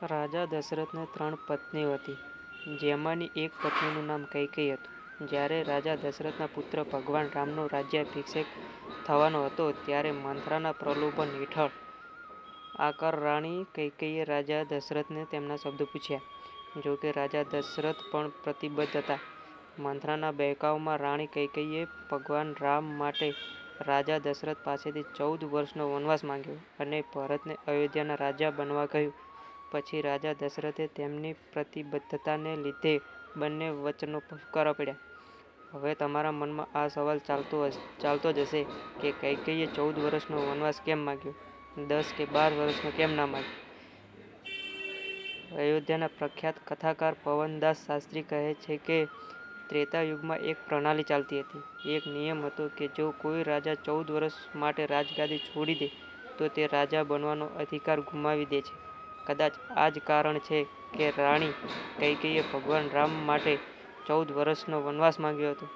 રાજા દશરથને 3 પત્નીઓ હતી, જેમાંની એક પત્નીનું નામ કૈકેયી હતું. જ્યારે રાજા દશરથના પુત્ર ભગવાન રામનો રાજ્યાભિષેક થવાનો હતો ત્યારે મંથરાના પ્રલોભન હેઠળ આકર રાણી કૈકેયીએ રાજા દશરથને તેમના શબ્દો પૂછ્યા. જોકે રાજા દશરથ પણ પ્રતિબદ્ધ હતા. મંથરાના બહેકાવમાં રાણી કૈકેયીએ ભગવાન રામ માટે રાજા દશરથ પાસેથી 14 વર્ષનો વનવાસ માંગ્યો અને ભરતને અયોધ્યાના રાજા બનવા કહ્યું. પછી રાજા દશરથે તેમની પ્રતિબદ્ધતાને લીધે બંને વચનો સ્વીકારવા પડ્યા. હવે તમારા મનમાં આ સવાલ ચાલતો જ હશે કે કૈકેયીએ 14 વર્ષનો વનવાસ કેમ માંગ્યો, 10 કે 12 વર્ષનો કેમ ના માંગ્યો? અયોધ્યાના પ્રખ્યાત કથાકાર પવનદાસ શાસ્ત્રી કહે છે કે ત્રેતાયુગમાં એક પ્રણાલી ચાલતી હતી. એક નિયમ હતો કે જો કોઈ રાજા 14 વર્ષ માટે રાજગાદી છોડી દે તો તે રાજા બનવાનો અધિકાર ગુમાવી દે છે. કદાચ આ જ કારણ છે કે રાણી કૈકેયીએ ભગવાન રામ માટે 14 વર્ષનો વનવાસ માંગ્યો હતો.